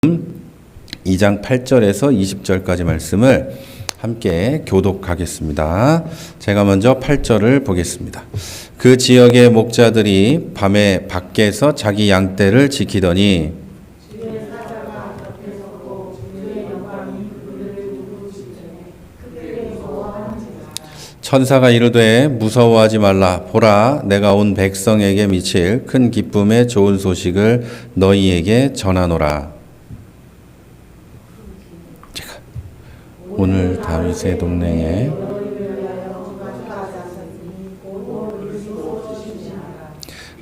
2장 8절에서 20절까지 말씀을 함께 교독하겠습니다. 제가 먼저 8절을 보겠습니다. 그 지역의 목자들이 밤에 밖에서 자기 양떼를 지키더니 천사가 이르되 무서워하지 말라. 보라, 내가 온 백성에게 미칠 큰 기쁨의 좋은 소식을 너희에게 전하노라. 제가 오늘 다윗의 동네에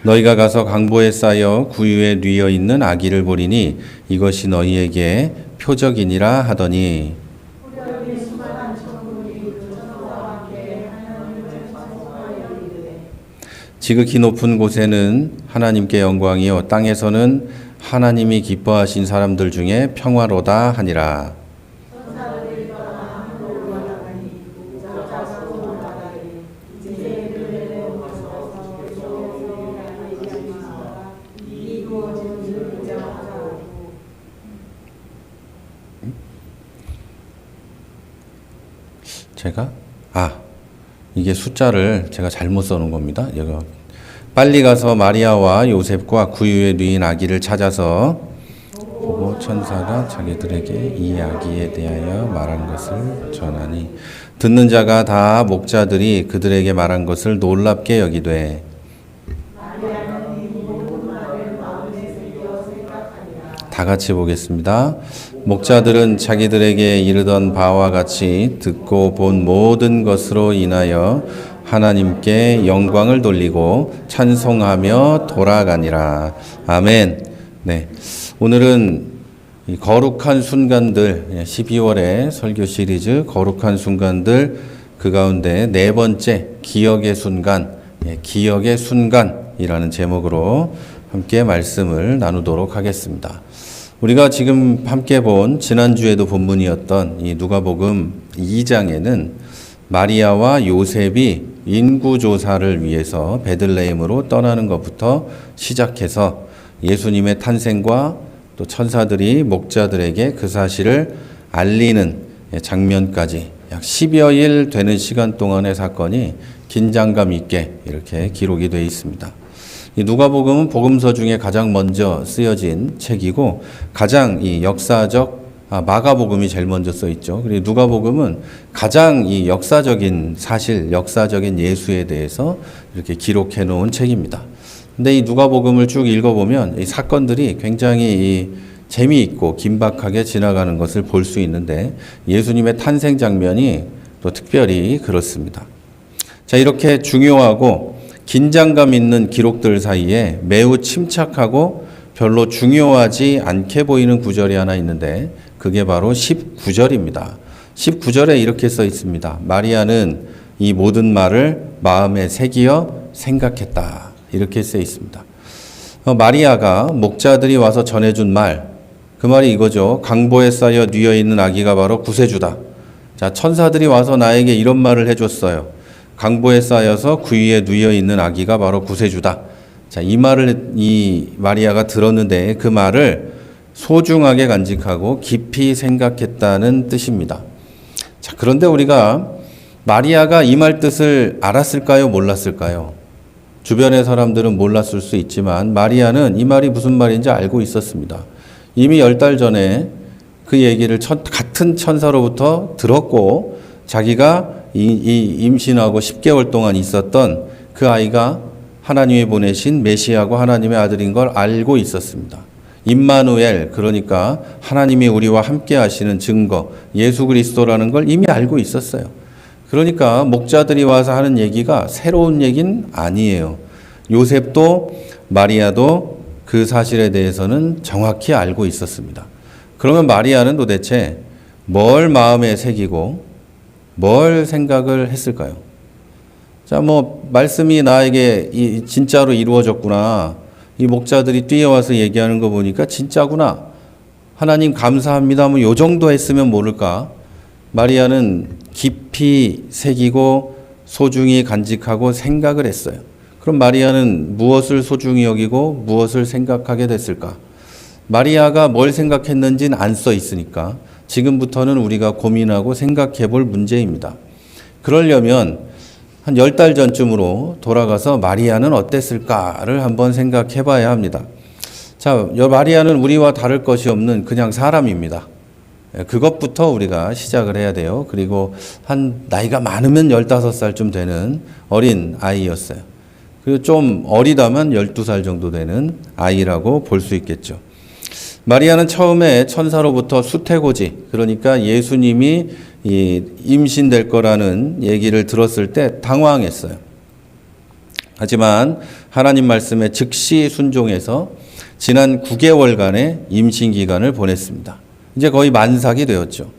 너희가 가서 강보에 쌓여 구유에 뉘어 있는 아기를 보리니 이것이 너희에게 표적이니라 하더니 지극히 높은 곳에는 하나님께 영광이요 땅에서는 하나님이 기뻐하신 사람들 중에 평화로다 하니라. 이게 숫자를 제가 잘못 써놓은 겁니다. 여기 빨리 가서 마리아와 요셉과 구유에 누인 아기를 찾아서 보고 천사가 자기들에게 이 아기에 대하여 말한 것을 전하니 듣는 자가 다 목자들이 그들에게 말한 것을 놀랍게 여기되 다 같이 보겠습니다. 목자들은 자기들에게 이르던 바와 같이 듣고 본 모든 것으로 인하여 하나님께 영광을 돌리고 찬송하며 돌아가니라. 아멘. 네. 오늘은 이 거룩한 순간들, 12월의 설교 시리즈 거룩한 순간들 그 가운데 네 번째 기억의 순간, 기억의 순간이라는 제목으로 함께 말씀을 나누도록 하겠습니다. 우리가 지금 함께 본 지난주에도 본문이었던 이 누가복음 2장에는 마리아와 요셉이 인구조사를 위해서 베들레헴으로 떠나는 것부터 시작해서 예수님의 탄생과 또 천사들이 목자들에게 그 사실을 알리는 장면까지 약 10여일 되는 시간 동안의 사건이 긴장감 있게 이렇게 기록이 되어 있습니다. 이 누가복음은 복음서 중에 가장 먼저 쓰여진 책이고 가장 이 역사적 마가복음이 제일 먼저 써 있죠. 그리고 누가복음은 가장 이 역사적인 사실, 역사적인 예수에 대해서 이렇게 기록해 놓은 책입니다. 근데 이 누가복음을 쭉 읽어보면 이 사건들이 굉장히 이 재미있고 긴박하게 지나가는 것을 볼 수 있는데 예수님의 탄생 장면이 또 특별히 그렇습니다. 자, 이렇게 중요하고 긴장감 있는 기록들 사이에 매우 침착하고 별로 중요하지 않게 보이는 구절이 하나 있는데 그게 바로 19절입니다. 19절에 이렇게 써 있습니다. 마리아는 이 모든 말을 마음에 새기어 생각했다. 이렇게 써 있습니다. 마리아가 목자들이 와서 전해준 말, 그 말이 이거죠. 강보에 쌓여 뉘어 있는 아기가 바로 구세주다. 자, 천사들이 와서 나에게 이런 말을 해줬어요. 강보에 쌓여서 구유에 누워 있는 아기가 바로 구세주다. 자, 이 말을 이 마리아가 들었는데 그 말을 소중하게 간직하고 깊이 생각했다는 뜻입니다. 자, 그런데 우리가 마리아가 이 말 뜻을 알았을까요? 몰랐을까요? 주변의 사람들은 몰랐을 수 있지만 마리아는 이 말이 무슨 말인지 알고 있었습니다. 이미 10달 전에 그 얘기를 같은 천사로부터 들었고 자기가 이 임신하고 10개월 동안 있었던 그 아이가 하나님이 보내신 메시아고 하나님의 아들인 걸 알고 있었습니다. 임마누엘, 그러니까 하나님이 우리와 함께 하시는 증거, 예수 그리스도라는 걸 이미 알고 있었어요. 그러니까 목자들이 와서 하는 얘기가 새로운 얘기는 아니에요. 요셉도 마리아도 그 사실에 대해서는 정확히 알고 있었습니다. 그러면 마리아는 도대체 뭘 마음에 새기고 뭘 생각을 했을까요? 자, 말씀이 나에게 진짜로 이루어졌구나. 이 목자들이 뛰어와서 얘기하는 거 보니까 진짜구나. 하나님 감사합니다. 요 정도 했으면 모를까. 마리아는 깊이 새기고 소중히 간직하고 생각을 했어요. 그럼 마리아는 무엇을 소중히 여기고 무엇을 생각하게 됐을까? 마리아가 뭘 생각했는지는 안 써 있으니까 지금부터는 우리가 고민하고 생각해 볼 문제입니다. 그러려면 한 10달 전쯤으로 돌아가서 마리아는 어땠을까를 한번 생각해 봐야 합니다. 자, 마리아는 우리와 다를 것이 없는 그냥 사람입니다. 그것부터 우리가 시작을 해야 돼요. 그리고 한 나이가 많으면 15살쯤 되는 어린 아이였어요. 그리고 좀 어리다면 12살 정도 되는 아이라고 볼 수 있겠죠. 마리아는 처음에 천사로부터 수태고지, 그러니까 예수님이 임신될 거라는 얘기를 들었을 때 당황했어요. 하지만 하나님 말씀에 즉시 순종해서 지난 9개월간의 임신 기간을 보냈습니다. 이제 거의 만삭이 되었죠.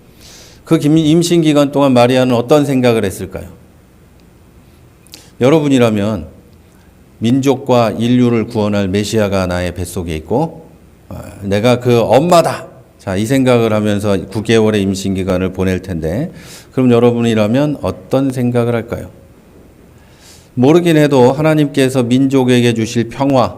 그 임신 기간 동안 마리아는 어떤 생각을 했을까요? 여러분이라면 민족과 인류를 구원할 메시아가 나의 뱃속에 있고 내가 그 엄마다. 자, 이 생각을 하면서 9개월의 임신 기간을 보낼 텐데 그럼 여러분이라면 어떤 생각을 할까요? 모르긴 해도 하나님께서 민족에게 주실 평화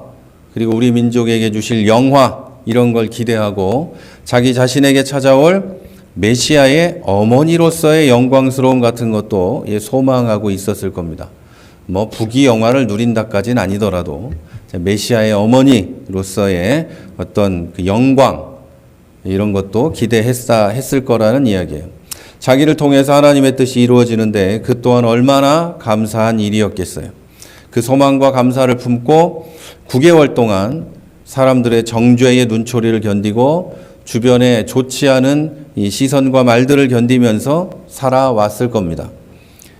그리고 우리 민족에게 주실 영화 이런 걸 기대하고 자기 자신에게 찾아올 메시아의 어머니로서의 영광스러움 같은 것도 소망하고 있었을 겁니다. 뭐 부귀 영화를 누린다까지는 아니더라도 메시아의 어머니로서의 어떤 그 영광 이런 것도 기대했을 거라는 이야기예요. 자기를 통해서 하나님의 뜻이 이루어지는데 그 또한 얼마나 감사한 일이었겠어요. 그 소망과 감사를 품고 9개월 동안 사람들의 정죄의 눈초리를 견디고 주변에 좋지 않은 이 시선과 말들을 견디면서 살아왔을 겁니다.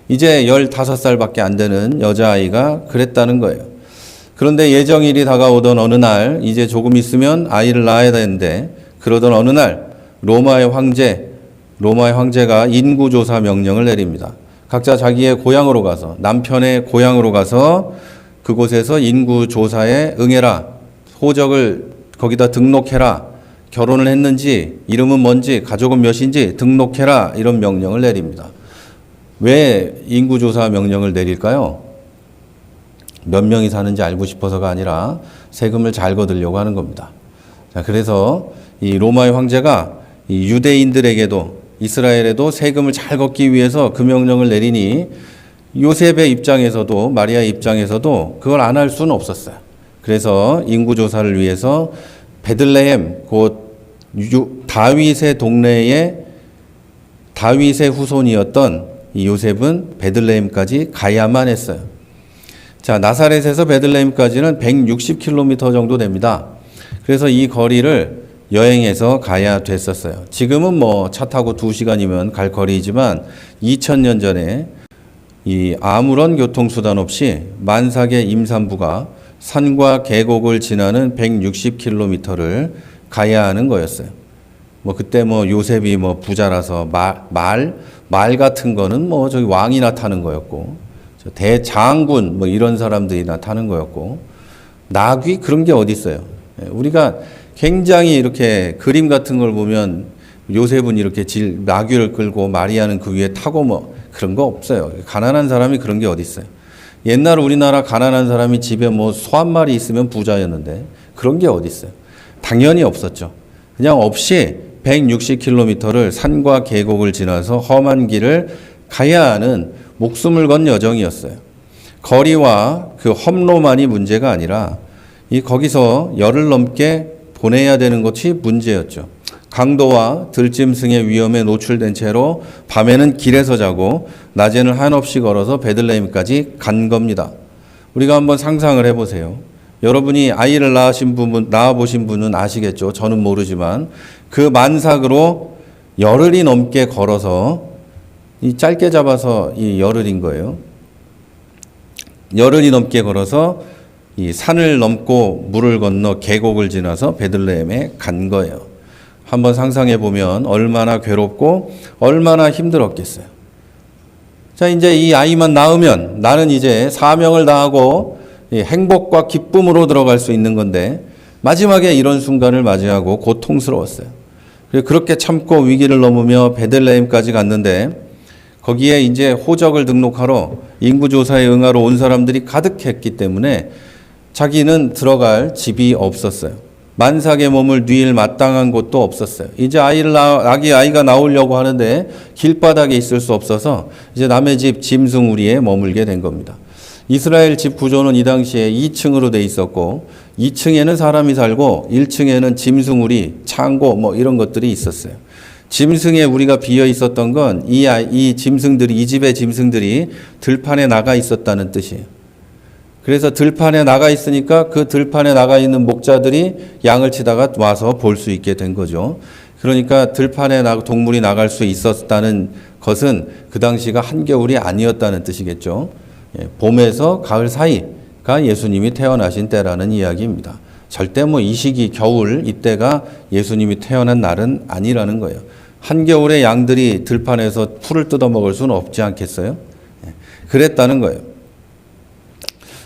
이제 15살밖에 안 되는 여자아이가 그랬다는 거예요. 그런데 예정일이 다가오던 어느 날 이제 조금 있으면 아이를 낳아야 되는데 그러던 어느 날 로마의 황제가 인구조사 명령을 내립니다. 각자 자기의 고향으로 가서 남편의 고향으로 가서 그곳에서 인구조사에 응해라. 호적을 거기다 등록해라. 결혼을 했는지 이름은 뭔지 가족은 몇인지 등록해라. 이런 명령을 내립니다. 왜 인구조사 명령을 내릴까요? 몇 명이 사는지 알고 싶어서가 아니라 세금을 잘 거두려고 하는 겁니다. 자, 그래서 이 로마의 황제가 이 유대인들에게도 이스라엘에도 세금을 잘 걷기 위해서 그 명령을 내리니 요셉의 입장에서도 마리아의 입장에서도 그걸 안 할 수는 없었어요. 그래서 인구조사를 위해서 베들레헴 곧 다윗의 동네에 다윗의 후손이었던 이 요셉은 베들레헴까지 가야만 했어요. 자, 나사렛에서 베들레헴까지는 160km 정도 됩니다. 그래서 이 거리를 여행해서 가야 됐었어요. 지금은 뭐 차 타고 2시간이면 갈 거리이지만 2000년 전에 이 아무런 교통수단 없이 만삭의 임산부가 산과 계곡을 지나는 160km를 가야 하는 거였어요. 뭐 그때 뭐 요셉이 뭐 부자라서 말 같은 거는 뭐 저기 왕이나 타는 거였고 대장군 뭐 이런 사람들이나 타는 거였고 나귀 그런 게 어디 있어요. 우리가 굉장히 이렇게 그림 같은 걸 보면 요셉은 이렇게 나귀를 끌고 마리아는 그 위에 타고 뭐 그런 거 없어요. 가난한 사람이 그런 게 어디 있어요. 옛날 우리나라 가난한 사람이 집에 뭐 소 한 마리 있으면 부자였는데 그런 게 어디 있어요. 당연히 없었죠. 그냥 없이 160km를 산과 계곡을 지나서 험한 길을 가야 하는 목숨을 건 여정이었어요. 거리와 그 험로만이 문제가 아니라 거기서 열흘 넘게 보내야 되는 것이 문제였죠. 강도와 들짐승의 위험에 노출된 채로 밤에는 길에서 자고 낮에는 한없이 걸어서 베들레헴까지 간 겁니다. 우리가 한번 상상을 해보세요. 여러분이 아이를 낳아보신 분은 아시겠죠. 저는 모르지만 그 만삭으로 열흘이 넘게 걸어서 짧게 잡아서 열흘인 거예요. 열흘이 넘게 걸어서 이 산을 넘고 물을 건너 계곡을 지나서 베들레헴에 간 거예요. 한번 상상해 보면 얼마나 괴롭고 얼마나 힘들었겠어요. 자, 이제 이 아이만 낳으면 나는 이제 사명을 다하고 행복과 기쁨으로 들어갈 수 있는 건데 마지막에 이런 순간을 맞이하고 고통스러웠어요. 그렇게 참고 위기를 넘으며 베들레헴까지 갔는데 거기에 이제 호적을 등록하러 인구조사에 응하러 온 사람들이 가득했기 때문에 자기는 들어갈 집이 없었어요. 만삭의 몸을 뉘일 마땅한 곳도 없었어요. 이제 아이가 나오려고 하는데 길바닥에 있을 수 없어서 이제 남의 집 짐승우리에 머물게 된 겁니다. 이스라엘 집 구조는 이 당시에 2층으로 돼 있었고 2층에는 사람이 살고 1층에는 짐승우리, 창고 뭐 이런 것들이 있었어요. 짐승에 우리가 비어 있었던 건 이 짐승들이, 이 집의 짐승들이 들판에 나가 있었다는 뜻이에요. 그래서 들판에 나가 있으니까 그 들판에 나가 있는 목자들이 양을 치다가 와서 볼 수 있게 된 거죠. 그러니까 들판에 동물이 나갈 수 있었다는 것은 그 당시가 한겨울이 아니었다는 뜻이겠죠. 봄에서 가을 사이가 예수님이 태어나신 때라는 이야기입니다. 절대 이 시기 겨울 이때가 예수님이 태어난 날은 아니라는 거예요. 한겨울에 양들이 들판에서 풀을 뜯어먹을 수는 없지 않겠어요? 그랬다는 거예요.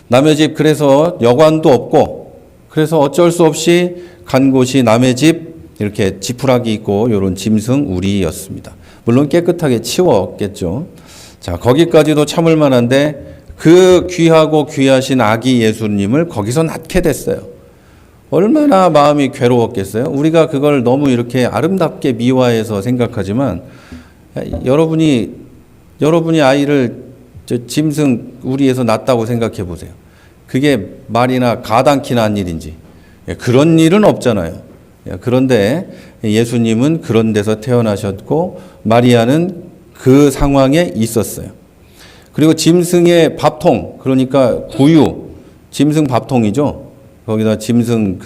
남의 집 그래서 여관도 없고 그래서 어쩔 수 없이 간 곳이 남의 집 이렇게 지푸라기 있고 이런 짐승 우리였습니다. 물론 깨끗하게 치웠겠죠. 자, 거기까지도 참을 만한데 그 귀하고 귀하신 아기 예수님을 거기서 낳게 됐어요. 얼마나 마음이 괴로웠겠어요? 우리가 그걸 너무 이렇게 아름답게 미화해서 생각하지만 여러분이 아이를 짐승 우리에서 낳았다고 생각해 보세요. 그게 말이나 가당키나 한 일인지. 그런 일은 없잖아요. 그런데 예수님은 그런 데서 태어나셨고 마리아는 그 상황에 있었어요. 그리고 짐승의 밥통, 그러니까 구유, 짐승 밥통이죠. 거기다 짐승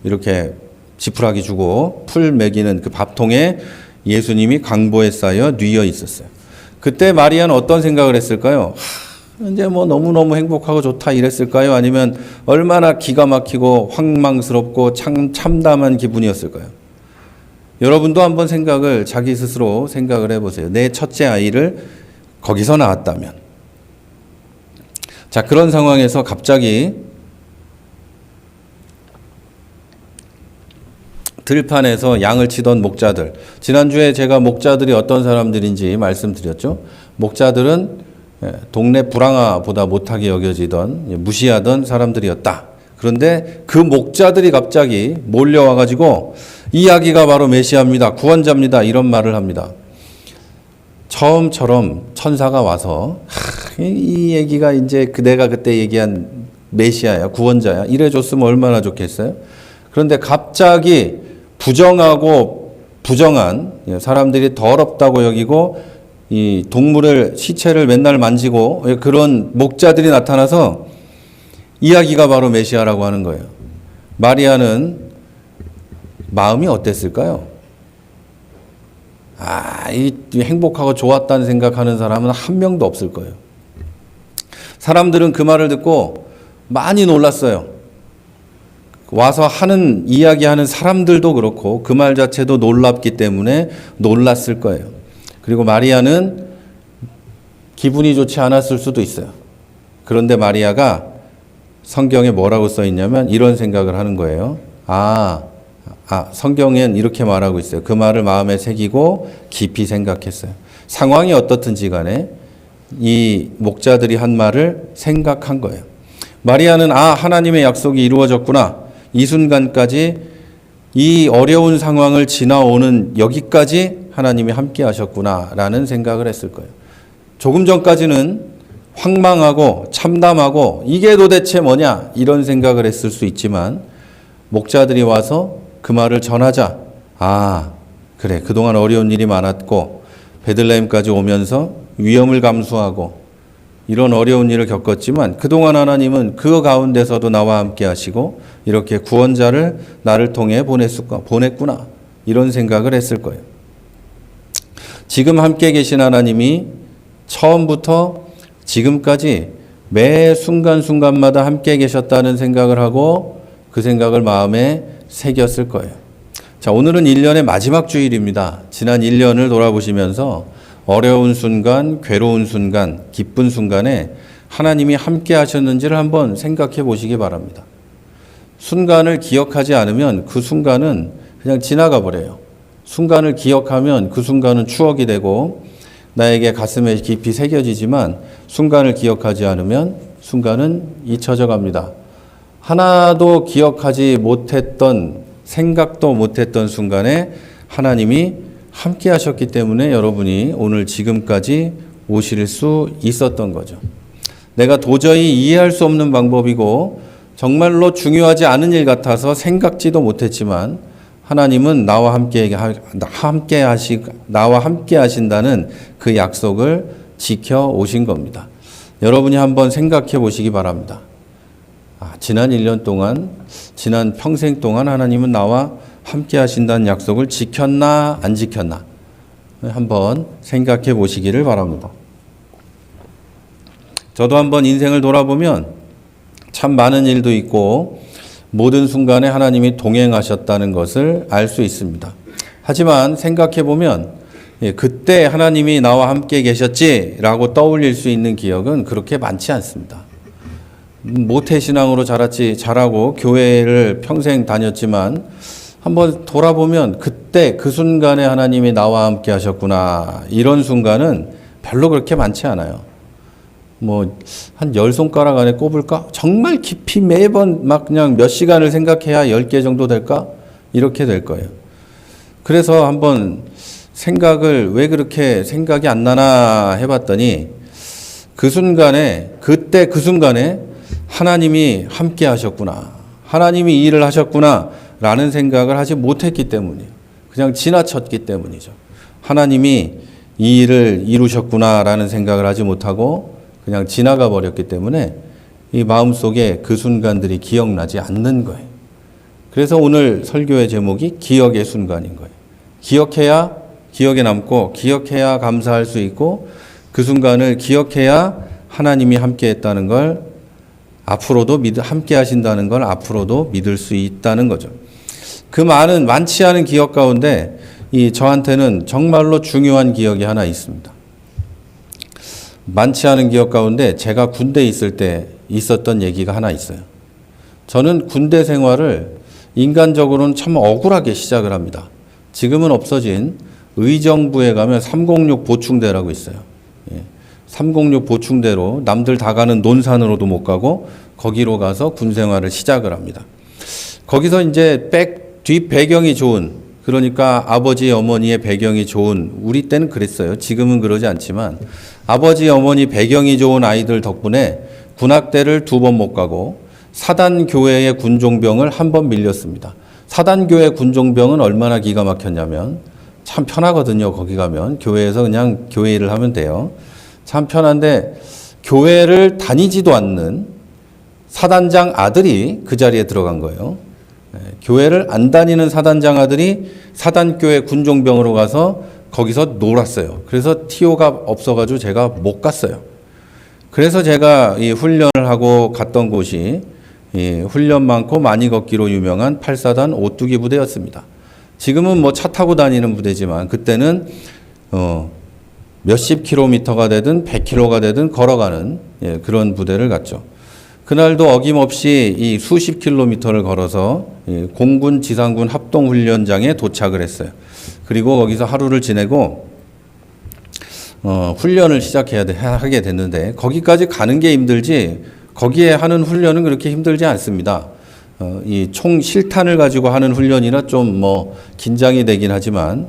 이렇게 지푸라기 주고 풀 먹이는 그 밥통에 예수님이 강보에 쌓여 뉘어 있었어요. 그때 마리아는 어떤 생각을 했을까요? 이제 너무너무 행복하고 좋다 이랬을까요? 아니면 얼마나 기가 막히고 황망스럽고 참담한 기분이었을까요? 여러분도 한번 자기 스스로 생각을 해보세요. 내 첫째 아이를 거기서 낳았다면. 자, 그런 상황에서 갑자기 들판에서 양을 치던 목자들. 지난주에 제가 목자들이 어떤 사람들인지 말씀드렸죠. 목자들은 동네 불황아보다 못하게 여겨지던 무시하던 사람들이었다. 그런데 그 목자들이 갑자기 몰려와가지고 이 아기가 바로 메시아입니다. 구원자입니다. 이런 말을 합니다. 처음처럼 천사가 와서 이 얘기가 이제 내가 그때 얘기한 메시아야, 구원자야 이래줬으면 얼마나 좋겠어요. 그런데 갑자기 부정하고 부정한 사람들이 더럽다고 여기고 이 시체를 맨날 만지고 그런 목자들이 나타나서 이야기가 바로 메시아라고 하는 거예요. 마리아는 마음이 어땠을까요? 이 행복하고 좋았다는 생각하는 사람은 한 명도 없을 거예요. 사람들은 그 말을 듣고 많이 놀랐어요. 와서 이야기하는 사람들도 그렇고 그 말 자체도 놀랍기 때문에 놀랐을 거예요. 그리고 마리아는 기분이 좋지 않았을 수도 있어요. 그런데 마리아가 성경에 뭐라고 써 있냐면 이런 생각을 하는 거예요. 성경엔 이렇게 말하고 있어요. 그 말을 마음에 새기고 깊이 생각했어요. 상황이 어떻든지 간에 이 목자들이 한 말을 생각한 거예요. 마리아는 하나님의 약속이 이루어졌구나. 이 순간까지 이 어려운 상황을 지나오는 여기까지 하나님이 함께 하셨구나 라는 생각을 했을 거예요. 조금 전까지는 황망하고 참담하고 이게 도대체 뭐냐 이런 생각을 했을 수 있지만 목자들이 와서 그 말을 전하자 그래 그동안 어려운 일이 많았고 베들레헴까지 오면서 위험을 감수하고 이런 어려운 일을 겪었지만 그동안 하나님은 그 가운데서도 나와 함께 하시고 이렇게 구원자를 나를 통해 보냈구나 이런 생각을 했을 거예요. 지금 함께 계신 하나님이 처음부터 지금까지 매 순간순간마다 함께 계셨다는 생각을 하고 그 생각을 마음에 새겼을 거예요. 자, 오늘은 1년의 마지막 주일입니다. 지난 1년을 돌아보시면서 어려운 순간, 괴로운 순간, 기쁜 순간에 하나님이 함께 하셨는지를 한번 생각해 보시기 바랍니다. 순간을 기억하지 않으면 그 순간은 그냥 지나가 버려요. 순간을 기억하면 그 순간은 추억이 되고 나에게 가슴에 깊이 새겨지지만 순간을 기억하지 않으면 순간은 잊혀져 갑니다. 하나도 기억하지 못했던, 생각도 못했던 순간에 하나님이 함께 하셨기 때문에 여러분이 오늘 지금까지 오실 수 있었던 거죠. 내가 도저히 이해할 수 없는 방법이고 정말로 중요하지 않은 일 같아서 생각지도 못했지만 하나님은 나와 함께 하신다는 그 약속을 지켜 오신 겁니다. 여러분이 한번 생각해 보시기 바랍니다. 지난 1년 동안, 지난 평생 동안 하나님은 나와 함께 하신다는 약속을 지켰나 안 지켰나 한번 생각해 보시기를 바랍니다. 저도 한번 인생을 돌아보면 참 많은 일도 있고 모든 순간에 하나님이 동행하셨다는 것을 알 수 있습니다. 하지만 생각해 보면 그때 하나님이 나와 함께 계셨지라고 떠올릴 수 있는 기억은 그렇게 많지 않습니다. 모태신앙으로 자라고 교회를 평생 다녔지만 한번 돌아보면 그때 그 순간에 하나님이 나와 함께 하셨구나 이런 순간은 별로 그렇게 많지 않아요. 한 10손가락 안에 꼽을까? 정말 깊이 매번 막 그냥 몇 시간을 생각해야 10개 정도 될까? 이렇게 될 거예요. 그래서 한번 생각을 왜 그렇게 생각이 안 나나 해봤더니 그 순간에, 그때 그 순간에 하나님이 함께 하셨구나. 하나님이 이 일을 하셨구나. 라는 생각을 하지 못했기 때문이에요. 그냥 지나쳤기 때문이죠. 하나님이 이 일을 이루셨구나. 라는 생각을 하지 못하고 그냥 지나가 버렸기 때문에 이 마음속에 그 순간들이 기억나지 않는 거예요. 그래서 오늘 설교의 제목이 기억의 순간인 거예요. 기억해야 기억에 남고 기억해야 감사할 수 있고 그 순간을 기억해야 하나님이 함께 했다는 걸 앞으로도 함께 하신다는 걸 앞으로도 믿을 수 있다는 거죠. 그 많지 않은 기억 가운데 저한테는 정말로 중요한 기억이 하나 있습니다. 많지 않은 기억 가운데 제가 군대에 있을 때 있었던 얘기가 하나 있어요. 저는 군대 생활을 인간적으로는 참 억울하게 시작을 합니다. 지금은 없어진 의정부에 가면 306 보충대라고 있어요. 306 보충대로 남들 다 가는 논산으로도 못 가고 거기로 가서 군 생활을 시작을 합니다. 거기서 이제 뒷 배경이 좋은, 그러니까 아버지 어머니의 배경이 좋은, 우리 때는 그랬어요. 지금은 그러지 않지만 아버지 어머니 배경이 좋은 아이들 덕분에 군악대를 2번 못 가고 사단교회의 군종병을 1번 밀렸습니다. 사단교회 군종병은 얼마나 기가 막혔냐면 참 편하거든요. 거기 가면 교회에서 그냥 교회 일을 하면 돼요. 참 편한데 교회를 다니지도 않는 사단장 아들이 그 자리에 들어간 거예요. 교회를 안 다니는 사단장 아들이 사단교회 군종병으로 가서 거기서 놀았어요. 그래서 티오가 없어가지고 제가 못 갔어요. 그래서 제가 이 훈련을 하고 갔던 곳이 훈련 많고 많이 걷기로 유명한 8사단 오뚜기 부대였습니다. 지금은 차 타고 다니는 부대지만 그때는 몇십 킬로미터가 되든 100킬로가 되든 걸어가는 그런 부대를 갔죠. 그날도 어김없이 이 수십 킬로미터를 걸어서 공군 지상군 합동훈련장에 도착을 했어요. 그리고 거기서 하루를 지내고 훈련을 하게 됐는데 거기까지 가는 게 힘들지 거기에 하는 훈련은 그렇게 힘들지 않습니다. 이 총 실탄을 가지고 하는 훈련이라 좀 긴장이 되긴 하지만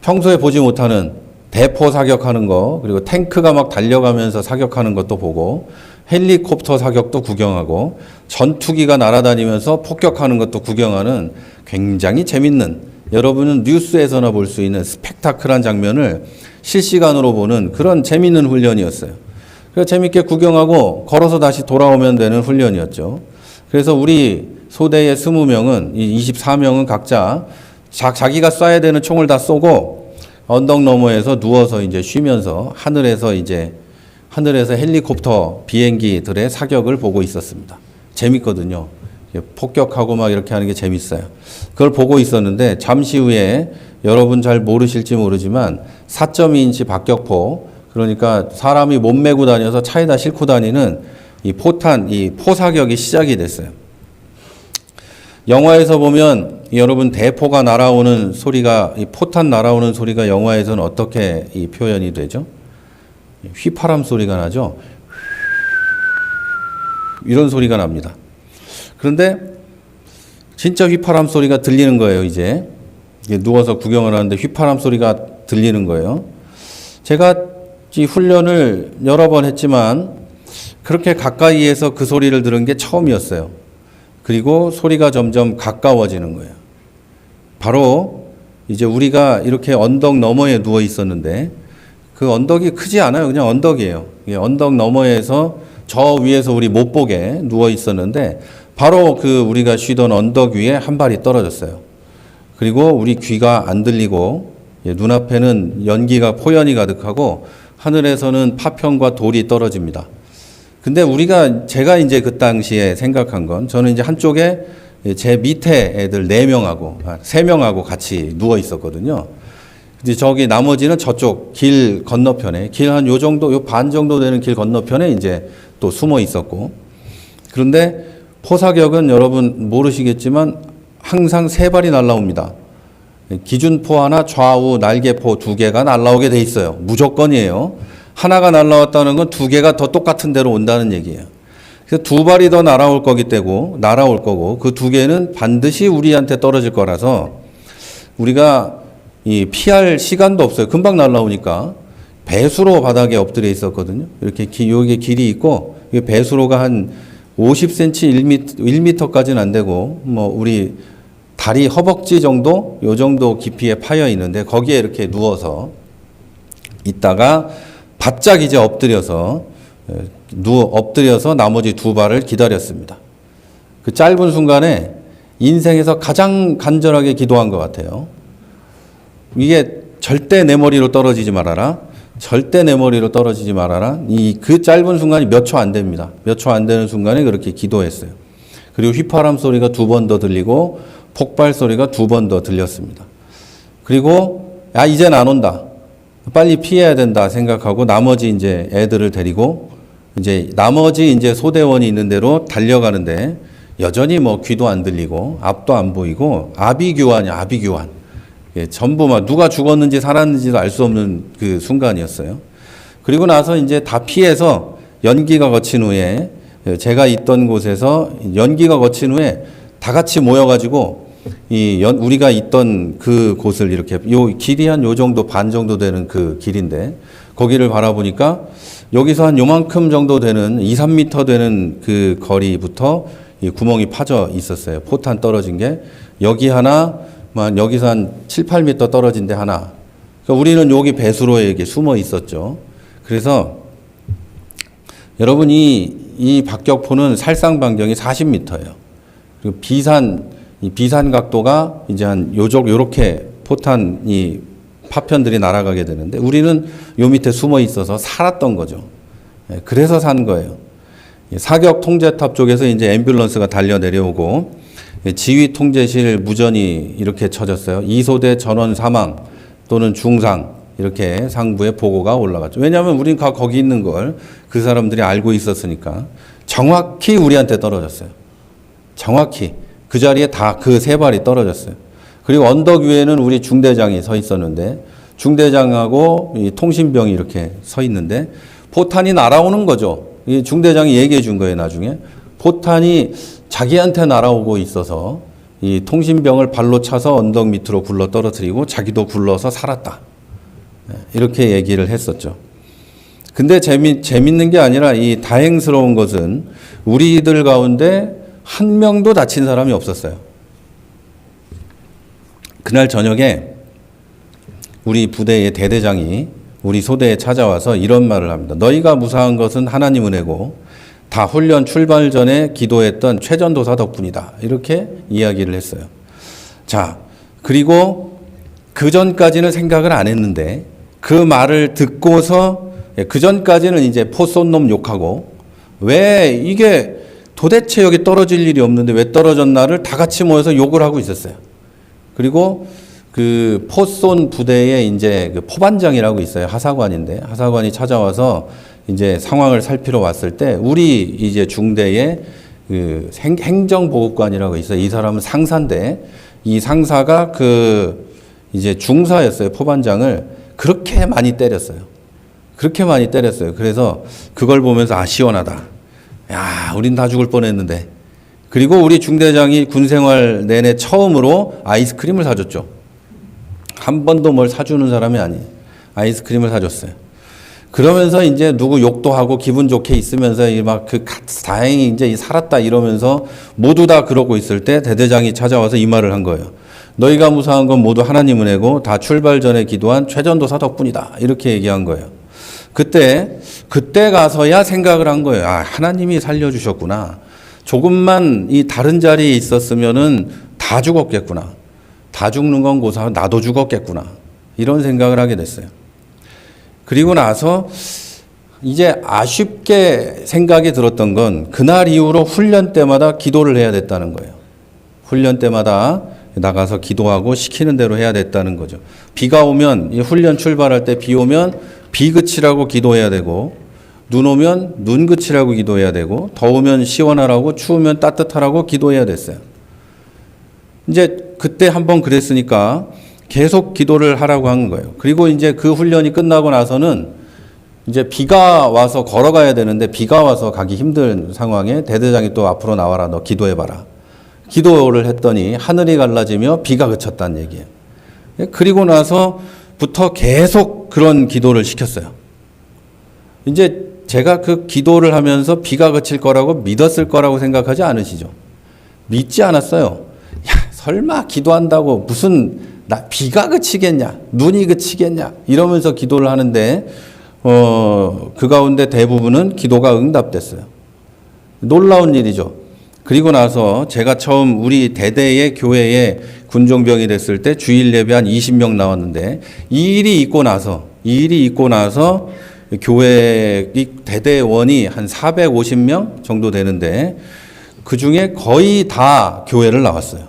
평소에 보지 못하는 대포 사격하는 거, 그리고 탱크가 막 달려가면서 사격하는 것도 보고 헬리콥터 사격도 구경하고 전투기가 날아다니면서 폭격하는 것도 구경하는 굉장히 재밌는, 여러분은 뉴스에서나 볼 수 있는 스펙타클한 장면을 실시간으로 보는 그런 재밌는 훈련이었어요. 그래서 재밌게 구경하고 걸어서 다시 돌아오면 되는 훈련이었죠. 그래서 우리 소대의 20명은, 이 24명은 각자 자기가 쏴야 되는 총을 다 쏘고 언덕 너머에서 누워서 이제 쉬면서 하늘에서 헬리콥터 비행기들의 사격을 보고 있었습니다. 재밌거든요. 폭격하고 막 이렇게 하는 게 재밌어요. 그걸 보고 있었는데 잠시 후에 여러분 잘 모르실지 모르지만 4.2인치 박격포, 그러니까 사람이 못 메고 다녀서 차에다 싣고 다니는 이 포사격이 시작이 됐어요. 영화에서 보면 여러분 대포가 날아오는 소리가, 이 포탄 날아오는 소리가 영화에서는 어떻게 이 표현이 되죠? 휘파람 소리가 나죠? 이런 소리가 납니다. 그런데 진짜 휘파람 소리가 들리는 거예요, 이제. 누워서 구경을 하는데 휘파람 소리가 들리는 거예요. 제가 이 훈련을 여러 번 했지만 그렇게 가까이에서 그 소리를 들은 게 처음이었어요. 그리고 소리가 점점 가까워지는 거예요. 바로 이제 우리가 이렇게 언덕 너머에 누워 있었는데 그 언덕이 크지 않아요. 그냥 언덕이에요. 언덕 너머에서 저 위에서 우리 못 보게 누워 있었는데 바로 그 우리가 쉬던 언덕 위에 한 발이 떨어졌어요. 그리고 우리 귀가 안 들리고 눈앞에는 연기가 포연이 가득하고 하늘에서는 파편과 돌이 떨어집니다. 근데 제가 이제 그 당시에 생각한 건 저는 이제 한쪽에 제 밑에 애들 3명하고 같이 누워 있었거든요. 근데 저기 나머지는 저쪽 길 건너편에 길 한 요 정도, 요 반 정도 되는 길 건너편에 이제 또 숨어 있었고 그런데 포사격은 여러분 모르시겠지만 항상 3발이 날라옵니다. 기준포 하나, 좌우 날개포 2개가 날라오게 돼 있어요. 무조건이에요. 하나가 날라왔다는 건 2개가 더 똑같은 데로 온다는 얘기예요. 그래서 2발이 더 날아올 거고 그 2개는 반드시 우리한테 떨어질 거라서 우리가 피할 시간도 없어요. 금방 날라오니까 배수로 바닥에 엎드려 있었거든요. 이렇게 여기 길이 있고 배수로가 한 50cm, 1m까지는 안 되고 우리 다리 허벅지 정도, 요 정도 깊이에 파여 있는데 거기에 이렇게 누워서 있다가 바짝 이제 엎드려서 나머지 2발을 기다렸습니다. 그 짧은 순간에 인생에서 가장 간절하게 기도한 것 같아요. 이게 절대 내 머리로 떨어지지 말아라. 절대 내 머리로 떨어지지 말아라. 그 짧은 순간이 몇 초 안 됩니다. 몇 초 안 되는 순간에 그렇게 기도했어요. 그리고 휘파람 소리가 2번 더 들리고 폭발 소리가 2번 더 들렸습니다. 그리고 이젠 안 온다. 빨리 피해야 된다 생각하고 나머지 이제 애들을 데리고 나머지 이제 소대원이 있는 대로 달려가는데 여전히 귀도 안 들리고 앞도 안 보이고 아비규환이야, 아비규환. 전부 누가 죽었는지 살았는지도 알 수 없는 그 순간이었어요. 그리고 나서 이제 다 피해서 연기가 거친 후에 제가 있던 곳에서 연기가 거친 후에 다 같이 모여가지고 우리가 있던 그 곳을 이렇게 길이 한 요 정도 반 정도 되는 그 길인데 거기를 바라보니까 여기서 한 요만큼 정도 되는 2, 3m 되는 그 거리부터 이 구멍이 파져 있었어요. 포탄 떨어진 게 여기 하나, 여기서 한 7, 8m 떨어진 데 하나. 그러니까 우리는 여기 배수로에 이렇게 숨어 있었죠. 그래서 여러분 이 박격포는 살상 반경이 40m예요. 그리고 비산 각도가 이제 한 요렇게 포탄이 파편들이 날아가게 되는데 우리는 요 밑에 숨어 있어서 살았던 거죠. 그래서 산 거예요. 사격 통제탑 쪽에서 이제 앰뷸런스가 달려 내려오고 지휘 통제실 무전이 이렇게 쳐졌어요. 2소대 전원 사망 또는 중상 이렇게 상부에 보고가 올라갔죠. 왜냐하면 우리는 거기 있는 걸 그 사람들이 알고 있었으니까 정확히 우리한테 떨어졌어요. 정확히 그 자리에 다 그 3발이 떨어졌어요. 그리고 언덕 위에는 우리 중대장이 서 있었는데 중대장하고 이 통신병이 이렇게 서 있는데 포탄이 날아오는 거죠. 이 중대장이 얘기해 준 거예요. 나중에 포탄이 자기한테 날아오고 있어서 이 통신병을 발로 차서 언덕 밑으로 굴러 떨어뜨리고 자기도 굴러서 살았다. 이렇게 얘기를 했었죠. 근데 재밌는 게 아니라 이 다행스러운 것은 우리들 가운데 한 명도 다친 사람이 없었어요. 그날 저녁에 우리 부대의 대대장이 우리 소대에 찾아와서 이런 말을 합니다. 너희가 무사한 것은 하나님 은혜고 다 훈련 출발 전에 기도했던 최전도사 덕분이다. 이렇게 이야기를 했어요. 자, 그리고 그 전까지는 생각을 안 했는데 그 말을 듣고서 그 전까지는 이제 포 쏜 놈 욕하고 왜 이게 도대체 여기 떨어질 일이 없는데 왜 떨어졌나를 다 같이 모여서 욕을 하고 있었어요. 그리고 그 포 쏜 부대에 이제 그 포반장이라고 있어요. 하사관인데 하사관이 찾아와서 이제 상황을 살피러 왔을 때 우리 이제 중대에 그 행정보급관이라고 있어요. 이 사람은 상사인데 이 상사가 그 이제 중사였어요. 포반장을 그렇게 많이 때렸어요. 그렇게 많이 때렸어요. 그래서 그걸 보면서 시원하다. 야, 우린 다 죽을 뻔했는데 그리고 우리 중대장이 군생활 내내 처음으로 아이스크림을 사줬죠. 한 번도 뭘 사주는 사람이 아니에요. 아이스크림을 사줬어요. 그러면서 이제 누구 욕도 하고 기분 좋게 있으면서 다행히 이제 살았다 이러면서 모두 다 그러고 있을 때 대대장이 찾아와서 이 말을 한 거예요. 너희가 무사한 건 모두 하나님 은혜고 다 출발 전에 기도한 최전도사 덕분이다. 이렇게 얘기한 거예요. 그때 가서야 생각을 한 거예요. 아, 하나님이 살려주셨구나. 조금만 이 다른 자리에 있었으면은 다 죽었겠구나. 다 죽는 건 고사 나도 죽었겠구나. 이런 생각을 하게 됐어요. 그리고 나서 이제 아쉽게 생각이 들었던 건 그날 이후로 훈련 때마다 기도를 해야 됐다는 거예요. 훈련 때마다 나가서 기도하고 시키는 대로 해야 됐다는 거죠. 비가 오면 훈련 출발할 때 비 오면 비 그치라고 기도해야 되고 눈 오면 눈 그치라고 기도해야 되고 더우면 시원하라고 추우면 따뜻하라고 기도해야 됐어요. 이제 그때 한번 그랬으니까 계속 기도를 하라고 한 거예요. 그리고 이제 그 훈련이 끝나고 나서는 이제 비가 와서 걸어가야 되는데 비가 와서 가기 힘든 상황에 대대장이 또 앞으로 나와라 너 기도해봐라. 기도를 했더니 하늘이 갈라지며 비가 그쳤다는 얘기예요. 그리고 나서부터 계속 그런 기도를 시켰어요. 이제 제가 그 기도를 하면서 비가 그칠 거라고 믿었을 거라고 생각하지 않으시죠? 믿지 않았어요. 야, 설마 기도한다고 무슨 비가 그치겠냐, 눈이 그치겠냐 이러면서 기도를 하는데 그 가운데 대부분은 기도가 응답됐어요. 놀라운 일이죠. 그리고 나서 제가 처음 우리 대대의 교회에 군종병이 됐을 때 주일 예배 한 20명 나왔는데 이 일이 있고 나서 교회 대대원이 한 450명 정도 되는데 그 중에 거의 다 교회를 나왔어요.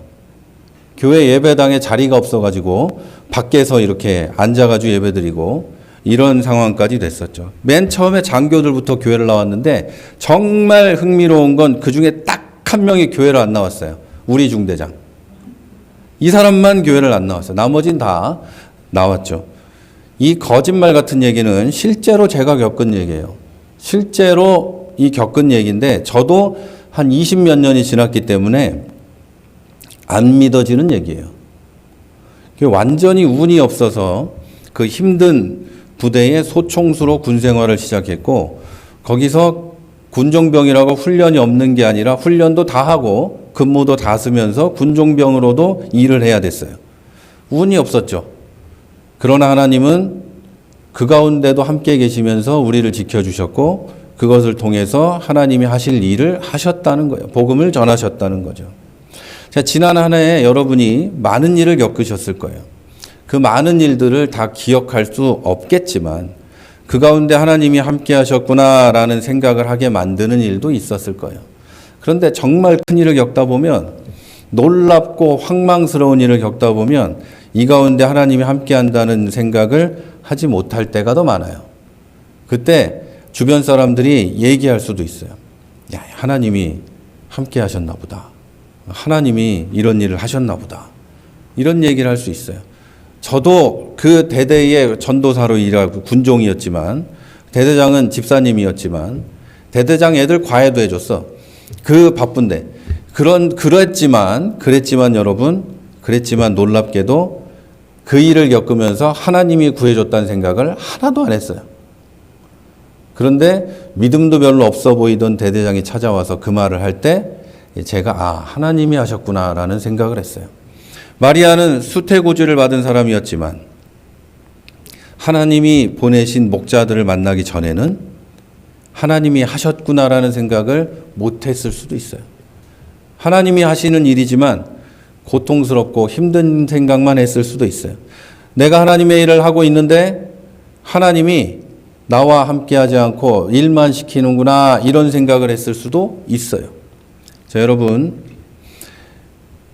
교회 예배당에 자리가 없어가지고 밖에서 이렇게 앉아가지고 예배드리고 이런 상황까지 됐었죠. 맨 처음에 장교들부터 교회를 나왔는데 정말 흥미로운 건 그 중에 딱 한 명이 교회를 안 나왔어요. 우리 중대장. 이 사람만 교회를 안 나왔어요. 나머진 다 나왔죠. 이 거짓말 같은 얘기는 실제로 제가 겪은 얘기예요. 실제로 겪은 얘기인데 저도 한 20몇 년이 지났기 때문에 안 믿어지는 얘기예요. 완전히 운이 없어서 그 힘든 부대의 소총수로 군 생활을 시작했고 거기서 군종병이라고 훈련이 없는 게 아니라 훈련도 다 하고 근무도 다 쓰면서 군종병으로도 일을 해야 됐어요. 운이 없었죠. 그러나 하나님은 그 가운데도 함께 계시면서 우리를 지켜주셨고 그것을 통해서 하나님이 하실 일을 하셨다는 거예요. 복음을 전하셨다는 거죠. 자, 지난 한 해에 여러분이 많은 일을 겪으셨을 거예요. 그 많은 일들을 다 기억할 수 없겠지만 그 가운데 하나님이 함께 하셨구나라는 생각을 하게 만드는 일도 있었을 거예요. 그런데 정말 큰 일을 겪다 보면 놀랍고 황망스러운 일을 겪다 보면 이 가운데 하나님이 함께 한다는 생각을 하지 못할 때가 더 많아요. 그때 주변 사람들이 얘기할 수도 있어요. 야, 하나님이 함께 하셨나 보다. 하나님이 이런 일을 하셨나 보다. 이런 얘기를 할 수 있어요. 저도 그 대대의 전도사로 일하고 군종이었지만 대대장은 집사님이었지만 대대장 애들 과외도 해줬어. 그 바쁜데 그랬지만 놀랍게도 그 일을 겪으면서 하나님이 구해줬다는 생각을 하나도 안 했어요. 그런데 믿음도 별로 없어 보이던 대대장이 찾아와서 그 말을 할 때 제가 하나님이 하셨구나라는 생각을 했어요. 마리아는 수태고지를 받은 사람이었지만 하나님이 보내신 목자들을 만나기 전에는 하나님이 하셨구나라는 생각을 못했을 수도 있어요. 하나님이 하시는 일이지만 고통스럽고 힘든 생각만 했을 수도 있어요. 내가 하나님의 일을 하고 있는데 하나님이 나와 함께하지 않고 일만 시키는구나 이런 생각을 했을 수도 있어요. 자, 여러분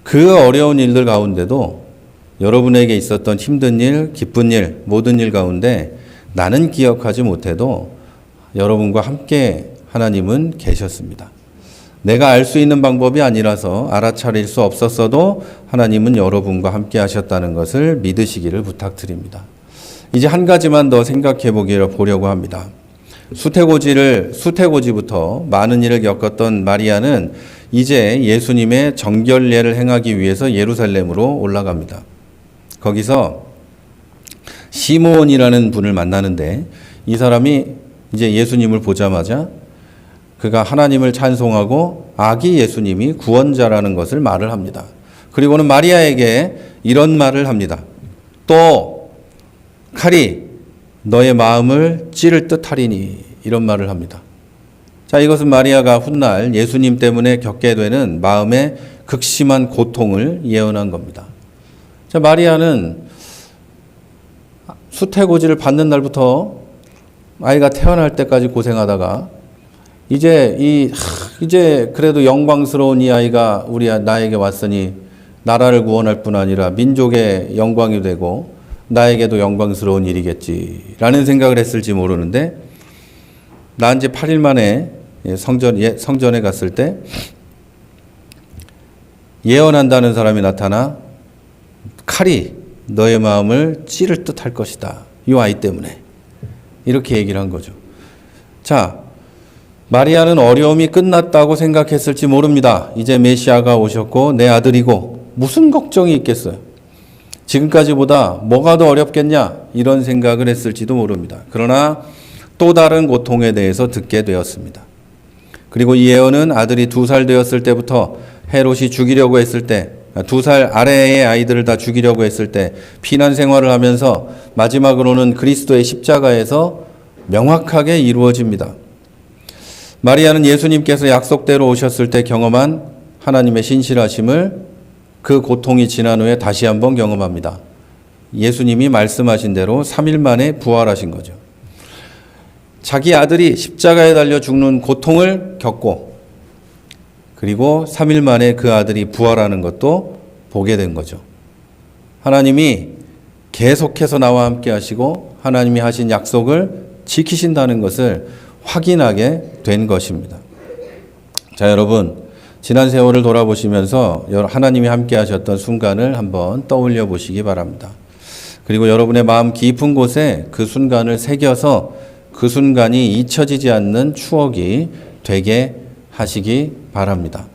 그 어려운 일들 가운데도 여러분에게 있었던 힘든 일, 기쁜 일, 모든 일 가운데 나는 기억하지 못해도 여러분과 함께 하나님은 계셨습니다. 내가 알 수 있는 방법이 아니라서 알아차릴 수 없었어도 하나님은 여러분과 함께 하셨다는 것을 믿으시기를 부탁드립니다. 이제 한 가지만 더 생각해 보려고 합니다. 수태고지부터 많은 일을 겪었던 마리아는 이제 예수님의 정결례를 행하기 위해서 예루살렘으로 올라갑니다. 거기서 시몬이라는 분을 만나는데 이 사람이 이제 예수님을 보자마자 그가 하나님을 찬송하고 아기 예수님이 구원자라는 것을 말을 합니다. 그리고는 마리아에게 이런 말을 합니다. 또 칼이 너의 마음을 찌를 듯하리니, 이런 말을 합니다. 자, 이것은 마리아가 훗날 예수님 때문에 겪게 되는 마음의 극심한 고통을 예언한 겁니다. 자, 마리아는 수태고지를 받는 날부터 아이가 태어날 때까지 고생하다가 이제 그래도 영광스러운 이 아이가 나에게 왔으니 나라를 구원할 뿐 아니라 민족의 영광이 되고 나에게도 영광스러운 일이겠지라는 생각을 했을지 모르는데, 낳은 지 8일 만에 성전에 갔을 때 예언한다는 사람이 나타나 칼이 너의 마음을 찌를 듯 할 것이다. 이 아이 때문에. 이렇게 얘기를 한 거죠. 자, 마리아는 어려움이 끝났다고 생각했을지 모릅니다. 이제 메시아가 오셨고 내 아들이고 무슨 걱정이 있겠어요. 지금까지보다 뭐가 더 어렵겠냐, 이런 생각을 했을지도 모릅니다. 그러나 또 다른 고통에 대해서 듣게 되었습니다. 그리고 이 예언은 아들이 2살 되었을 때부터 헤롯이 죽이려고 했을 때, 2살 아래의 아이들을 다 죽이려고 했을 때 피난 생활을 하면서 마지막으로는 그리스도의 십자가에서 명확하게 이루어집니다. 마리아는 예수님께서 약속대로 오셨을 때 경험한 하나님의 신실하심을 그 고통이 지난 후에 다시 한번 경험합니다. 예수님이 말씀하신 대로 3일 만에 부활하신 거죠. 자기 아들이 십자가에 달려 죽는 고통을 겪고 그리고 3일 만에 그 아들이 부활하는 것도 보게 된 거죠. 하나님이 계속해서 나와 함께 하시고 하나님이 하신 약속을 지키신다는 것을 확인하게 된 것입니다. 자, 여러분, 지난 세월을 돌아보시면서 하나님이 함께 하셨던 순간을 한번 떠올려 보시기 바랍니다. 그리고 여러분의 마음 깊은 곳에 그 순간을 새겨서 그 순간이 잊혀지지 않는 추억이 되게 하시기 바랍니다.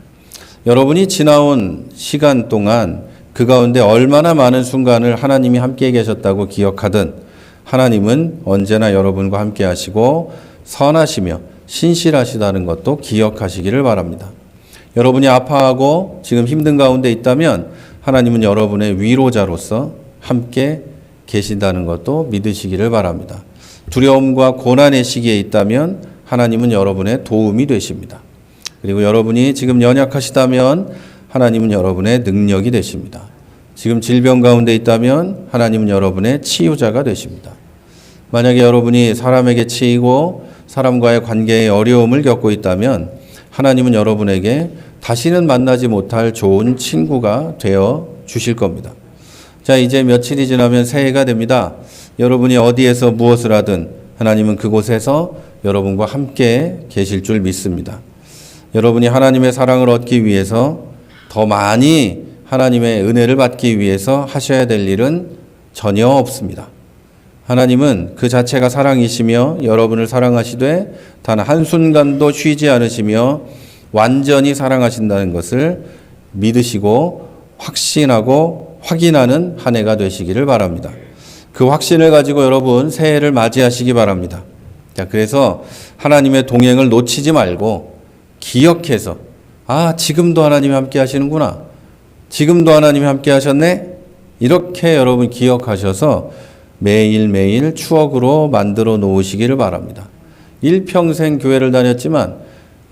여러분이 지나온 시간 동안 그 가운데 얼마나 많은 순간을 하나님이 함께 계셨다고 기억하든 하나님은 언제나 여러분과 함께 하시고 선하시며 신실하시다는 것도 기억하시기를 바랍니다. 여러분이 아파하고 지금 힘든 가운데 있다면 하나님은 여러분의 위로자로서 함께 계신다는 것도 믿으시기를 바랍니다. 두려움과 고난의 시기에 있다면 하나님은 여러분의 도움이 되십니다. 그리고 여러분이 지금 연약하시다면 하나님은 여러분의 능력이 되십니다. 지금 질병 가운데 있다면 하나님은 여러분의 치유자가 되십니다. 만약에 여러분이 사람에게 치이고 사람과의 관계에 어려움을 겪고 있다면 하나님은 여러분에게 다시는 만나지 못할 좋은 친구가 되어 주실 겁니다. 자, 이제 며칠이 지나면 새해가 됩니다. 여러분이 어디에서 무엇을 하든 하나님은 그곳에서 여러분과 함께 계실 줄 믿습니다. 여러분이 하나님의 사랑을 얻기 위해서 더 많이 하나님의 은혜를 받기 위해서 하셔야 될 일은 전혀 없습니다. 하나님은 그 자체가 사랑이시며 여러분을 사랑하시되 단 한순간도 쉬지 않으시며 완전히 사랑하신다는 것을 믿으시고 확신하고 확인하는 한 해가 되시기를 바랍니다. 그 확신을 가지고 여러분 새해를 맞이하시기 바랍니다. 자, 그래서 하나님의 동행을 놓치지 말고 기억해서 지금도 하나님이 함께 하시는구나. 지금도 하나님이 함께 하셨네. 이렇게 여러분 기억하셔서 매일매일 추억으로 만들어 놓으시기를 바랍니다. 일평생 교회를 다녔지만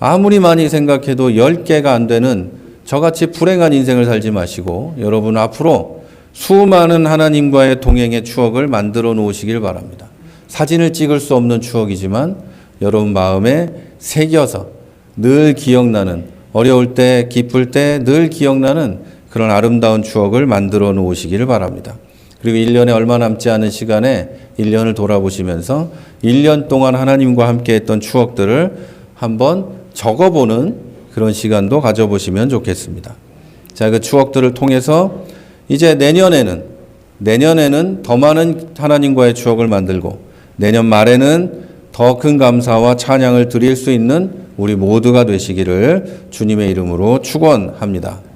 아무리 많이 생각해도 10개가 안 되는 저같이 불행한 인생을 살지 마시고 여러분 앞으로 수많은 하나님과의 동행의 추억을 만들어 놓으시길 바랍니다. 사진을 찍을 수 없는 추억이지만 여러분 마음에 새겨서 늘 기억나는, 어려울 때 기쁠 때 늘 기억나는 그런 아름다운 추억을 만들어 놓으시기를 바랍니다. 그리고 1년에 얼마 남지 않은 시간에 1년을 돌아보시면서 1년 동안 하나님과 함께 했던 추억들을 한번 적어보는 그런 시간도 가져보시면 좋겠습니다. 자, 그 추억들을 통해서 이제 내년에는 더 많은 하나님과의 추억을 만들고 내년 말에는 더 큰 감사와 찬양을 드릴 수 있는 우리 모두가 되시기를 주님의 이름으로 축원합니다.